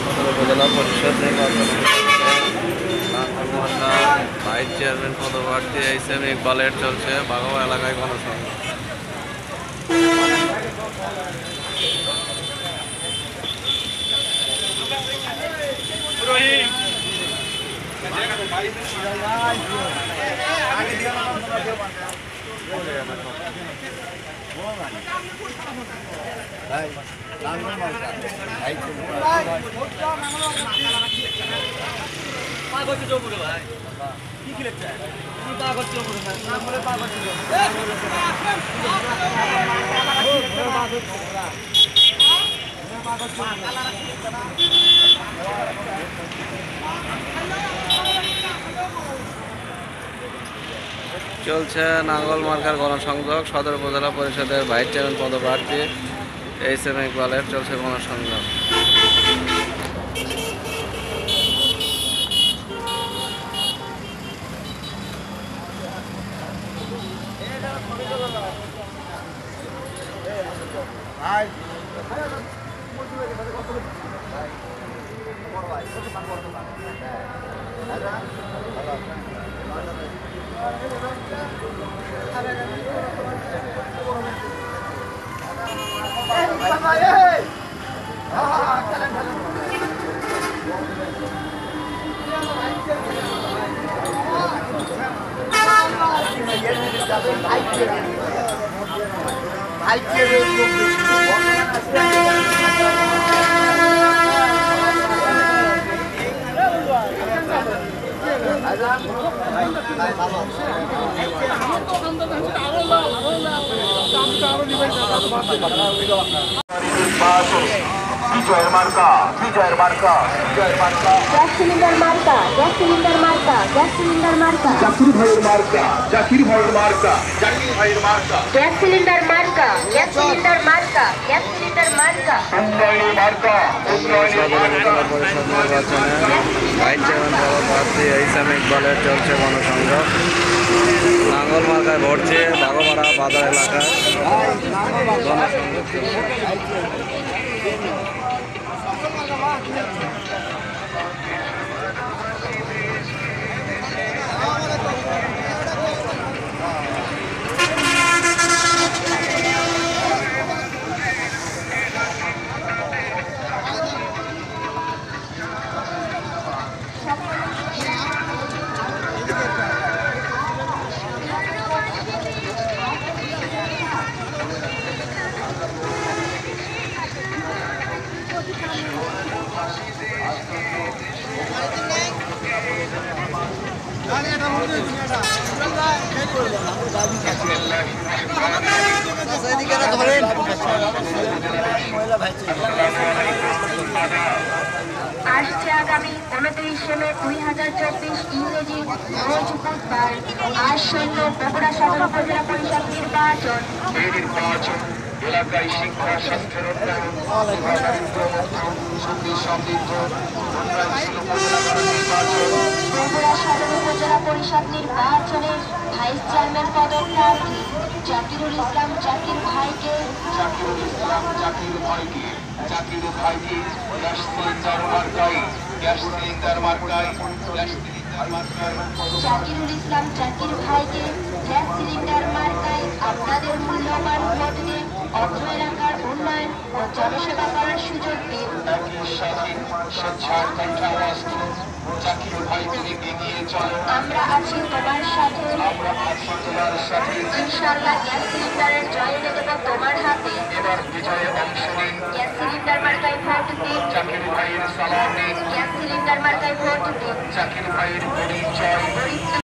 সদর উপজেলা পরিষদ নির্বাচন ভাইস চেয়ারম্যান পদপ্রার্থী এইচ.এম. ইকবালের চলছে বাঘাও এলাকায় গণসংযোগ। চলছে নাঙ্গল মার্কার গণসংযোগ। সদর উপজেলা পরিষদের ভাইস চেয়ারম্যান পদপ্রার্থী এইচ.এম. ইকবালের চলছে গণসংযোগ। বিজয়ের মার্কা, বিজয়ের মার্কা, বিজয়ের মার্কা, গ্যাস সিলিন্ডার মার্কা, গ্যাস সিলিন্ডার মার্কা, গ্যাস সিলিন্ডার মার্কা, জাকির ভাইয়ের মার্কা, জাকির ভাইয়ের মার্কা, জাকির ভাইয়ের মার্কা, গ্যাস সিলিন্ডার মার্কা, গ্যাস সিলিন্ডার মার্কা, গ্যাস সিলিন্ডার মার্কা, উন্নয়নের মার্কা, উন্নয়নের সদর মার্কা, উপজেলা পরিষদ নির্বাচনে ভাইস চেয়ারম্যান পদপ্রার্থী এইচ.এম. ইকবালের চলছে গণসংযোগ। নাঙ্গল মার্কায় ভোট চেয়ে বাঘোপাড়া বাজার এলাকায় গণসংযোগ চলছে। আসছে আগামী 29 মে 2024 ইংরেজি রোজ বুধবার আসন্ন বগুড়া সদর উপজেলা পরিষদ নির্বাচন। এই নির্বাচন এলাকায় শিক্ষা, স্বাস্থ্যের উন্নয়ন, শান্তি সমৃদ্ধ উন্নয়নশীল উপজেলা নির্বাচন। বগুড়া সদর উপজেলা পরিষদ নির্বাচনে ভাইস চেয়ারম্যান পদপ্রার্থী জাকিরুল ইসলাম জাকির ভাইকে, জাকিরুল ইসলাম জাকির ভাইকে, জাকির ভাইকে গ্যাস সিলিন্ডার মার্কায়, গ্যাস সিলিন্ডার মার্কায়, গ্যাস সিলিন্ডার মার্কায়, জাকিরুল ইসলাম জাকির ভাইকে গ্যাস সিলিন্ডার মার্কায় আপনাদের মূল্যবান ভোট দিয়ে অত্র এলাকার উন্নয়ন ও জনসেবা করার সুযোগ দিন। একই সাথে স্বেচ্ছার কণ্ঠে আওয়াজ তুলুন, জাকির ভাই তুমি এগিয়ে চলো, আমরা আছি তোমার সাথে, আমরা আছি তোমার সাথে, ইনশাআল্লাহ গ্যাস সিলিন্ডারের জয় এনে দেব তোমার হাতে। এবার বিজয়ে অংশ নিন, গ্যাস সিলিন্ডার মার্কায় ভোট দিন, জাকির ভাইয়ের সালাম নিন, গ্যাস সিলিন্ডার মার্কায় ভোট দিন। জাকির ভাইয়ের পরিচয়